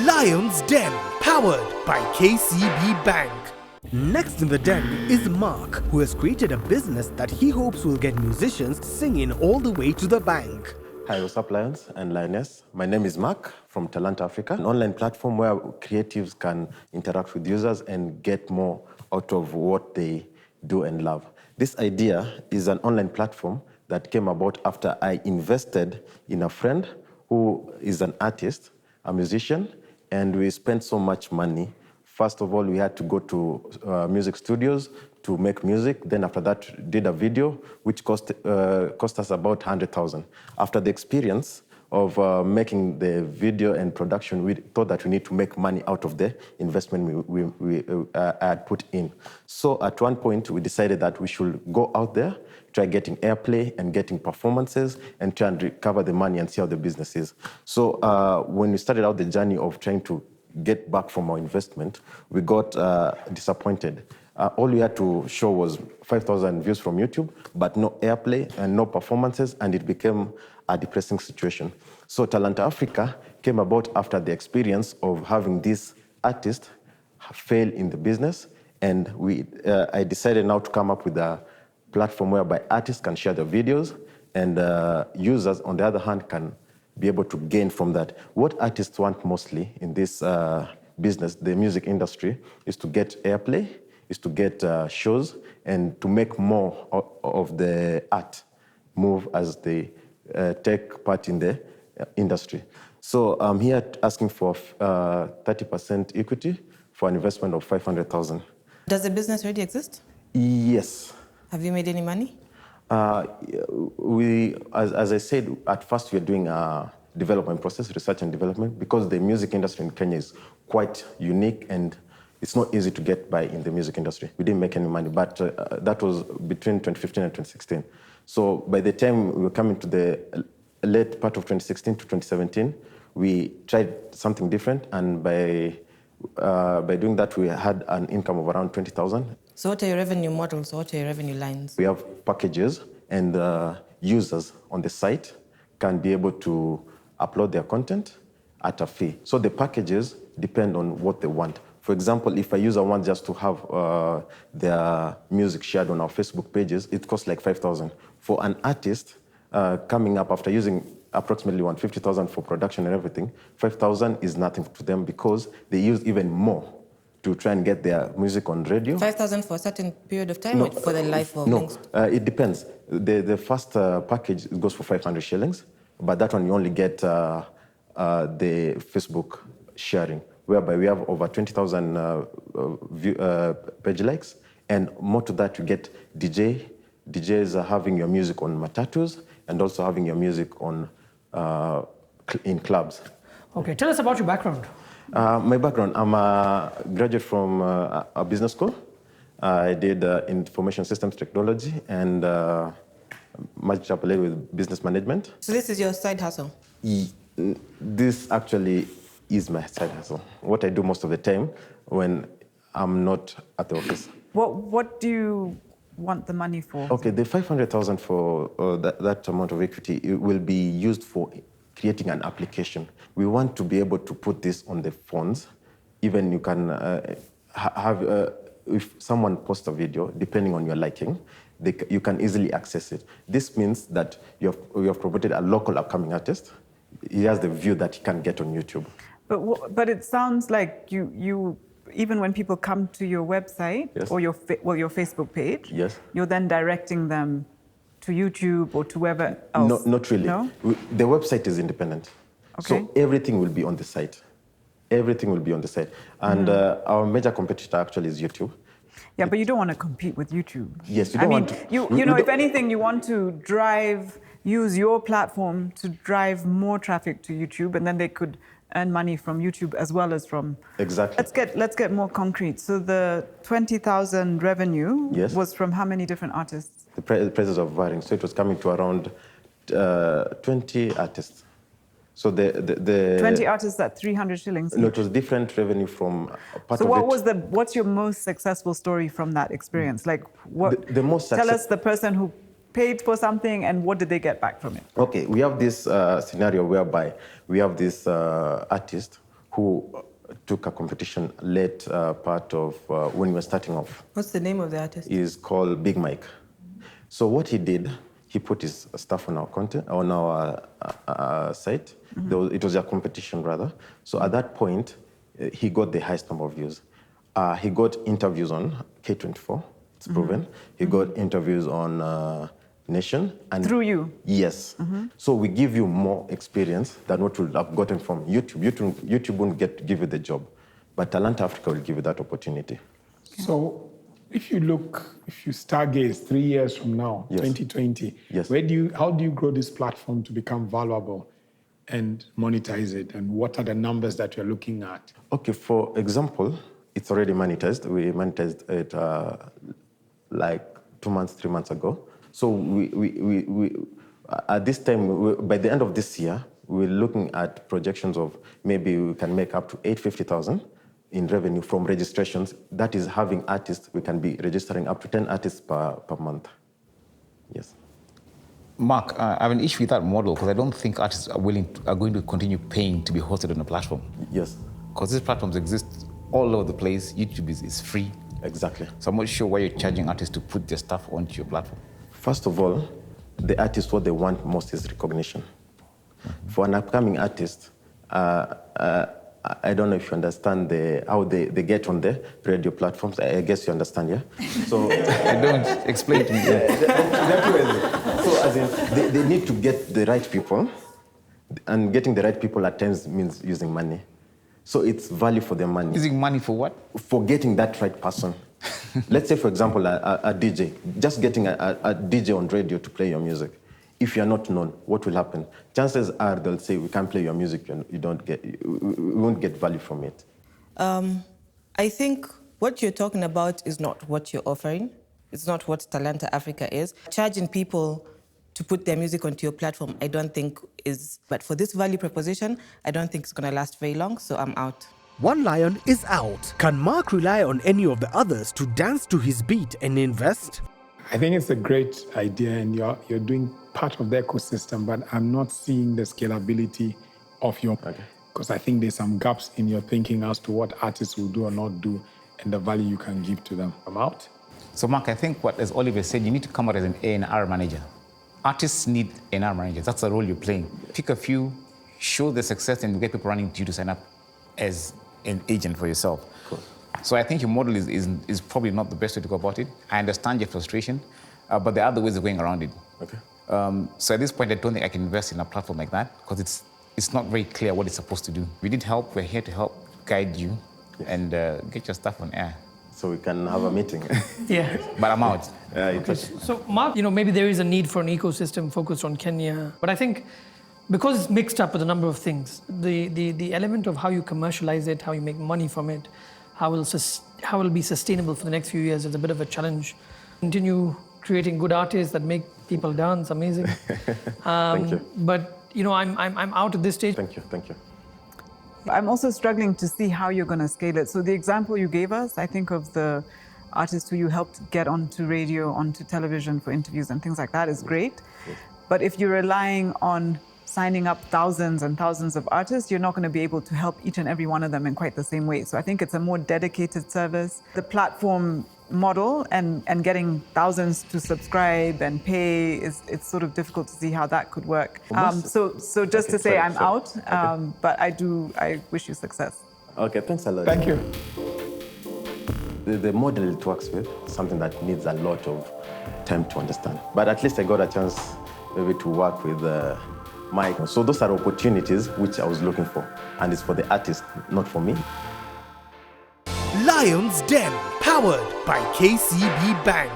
Lion's Den, powered by KCB Bank. Next in the den is Mark, who has created a business that he hopes will get musicians singing all the way to the bank. Hi, what's up, Lions and Lioness? My name is Mark from TALANTA Africa, an online platform where creatives can interact with users and get more out of what they do and love. This idea is an online platform that came about after I invested in a friend who is an artist, a musician, and we spent so much money. First of all, we had to go to music studios to make music. Then after that, did a video, which cost us about 100,000. After the experience of making the video and production, we thought that we need to make money out of the investment we had put in. So at one point, we decided that we should go out there, try getting airplay and getting performances, and try and recover the money and see how the business is. So when we started out the journey of trying to get back from our investment, we got disappointed. All we had to show was 5,000 views from YouTube, but no airplay and no performances, and it became a depressing situation. So TALANTA Africa came about after the experience of having this artist fail in the business, and I decided now to come up with a platform whereby artists can share their videos, and users, on the other hand, can be able to gain from that. What artists want mostly in this business, the music industry, is to get airplay, is to get shows, and to make more of the art move as they take part in the industry. So I'm here asking for 30% equity for an investment of 500,000. Does the business already exist? Yes. Have you made any money? As I said, at first we are doing a development process, research and development, because the music industry in Kenya is quite unique and it's not easy to get by in the music industry. We didn't make any money, but that was between 2015 and 2016. So by the time we were coming to the late part of 2016 to 2017, we tried something different, and by doing that, we had an income of around 20,000. So what are your revenue models? What are your revenue lines? We have packages, and users on the site can be able to upload their content at a fee. So the packages depend on what they want. For example, if a user wants just to have their music shared on our Facebook pages, it costs like 5,000. For an artist coming up after using approximately 150,000 for production and everything, 5,000 is nothing to them because they use even more to try and get their music on radio. 5,000 for a certain period of time, or for the life of things? No, it depends. The first package goes for 500 shillings, but that one you only get the Facebook sharing, whereby we have over 20,000 page likes, and more to that, you get DJs are having your music on matatus and also having your music on in clubs. Okay, tell us about your background. My background, I'm a graduate from a business school. I did information systems technology and multi-chapter with business management. So this is your side hustle? This actually is my side hustle. What I do most of the time when I'm not at the office. What do you want the money for? Okay, the 500,000 for that amount of equity, it will be used for creating an application. We want to be able to put this on the phones. Even you can if someone posts a video, depending on your liking, you can easily access it. This means that you have promoted a local upcoming artist. He has the view that he can get on YouTube. But it sounds like you even when people come to your website, yes, or your Facebook page, yes, you're then directing them to YouTube or to wherever else? No, not really. No? The website is independent. Okay. So everything will be on the site. Everything will be on the site. And our major competitor actually is YouTube. Yeah, but you don't want to compete with YouTube. Yes, you don't want to. You know, if anything, you want to use your platform to drive more traffic to YouTube, and then they could earn money from YouTube as well as from... Exactly. Let's get more concrete. So the 20,000 revenue, yes, was from how many different artists? The prices are varying. So it was coming to around 20 artists. So the 20 artists at 300 shillings. No, it was different revenue from part so of what it. was what's your most successful story from that experience? Like what? The most tell us the person who paid for something and what did they get back from it? Okay, we have this scenario whereby we have this artist who took a competition late part of when we were starting off. What's the name of the artist? Is called Big Mike. So what he did, he put his stuff on our content, on our site. It was a competition rather. So at that point, he got the highest number of views. He got interviews on K24, it's proven. He got interviews on Nation. And Through you? Yes. So we give you more experience than what we'll have gotten from YouTube. YouTube won't give you the job, but Talanta Africa will give you that opportunity. So if you stargaze 3 years from now, Yes. 2020, Yes. how do you grow this platform to become valuable and monetize it? And what are the numbers that you're looking at? Okay, for example, it's already monetized. We monetized it like 2 months, 3 months ago. So we at this time, by the end of this year, we're looking at projections of maybe we can make up to 850,000 in revenue from registrations. That is having artists, we can be registering up to 10 artists per month. Yes. Mark, I have an issue with that model because I don't think artists are going to continue paying to be hosted on a platform. Yes. Because these platforms exist all over the place. YouTube is free. Exactly. So I'm not sure why you're charging artists to put their stuff onto your platform. First of all, the artists, what they want most is recognition. For an upcoming artist, I don't know if you understand how they get on the radio platforms. I guess you understand, yeah? So I don't. Explain to me. So as in, they need to get the right people, and getting the right people at times means using money. So it's value for their money. Using money for what? For getting that right person. Let's say, for example, a DJ. Just getting a DJ on radio to play your music. If you're not known, what will happen? Chances are they'll say, we can't play your music, we won't get value from it. I think what you're talking about is not what you're offering. It's not what Talanta Africa is. Charging people to put their music onto your platform, I don't think is... But for this value proposition, I don't think it's going to last very long, so I'm out. One lion is out. Can Mark rely on any of the others to dance to his beat and invest? I think it's a great idea and you're doing part of the ecosystem, but I'm not seeing the scalability of your... Because I think there's some gaps in your thinking as to what artists will do or not do and the value you can give to them. I'm out. So Mark, I think as Oliver said, you need to come out as an A&R manager. Artists need A&R managers. That's the role you're playing. Pick a few, show the success, and get people running to you to sign up as an agent for yourself. Cool. So I think your model is probably not the best way to go about it. I understand your frustration, but there are other ways of going around it. Okay. So at this point, I don't think I can invest in a platform like that because it's not very clear what it's supposed to do. We need help. We're here to help guide you and get your stuff on air. So we can have a meeting. Yeah. But I'm out. Okay. So, Mark, maybe there is a need for an ecosystem focused on Kenya, but I think because it's mixed up with a number of things, the element of how you commercialize it, how you make money from it, how it'll be sustainable for the next few years is a bit of a challenge. Continue creating good artists that make people dance, amazing. Thank you. But I'm out at this stage. Thank you. I'm also struggling to see how you're going to scale it. So the example you gave us, I think of the artists who you helped get onto radio, onto television for interviews and things like that is great. Yes. But if you're relying on signing up thousands and thousands of artists, you're not going to be able to help each and every one of them in quite the same way. So I think it's a more dedicated service. The platform model and getting thousands to subscribe and pay, it's sort of difficult to see how that could work. So just to say I'm out, but I wish you success. Okay, thanks a lot. Thank you. The model it works with, something that needs a lot of time to understand. But at least I got a chance maybe to work with Mike. So those are opportunities which I was looking for. And it's for the artist, not for me. Lion's Den, powered by KCB Bank.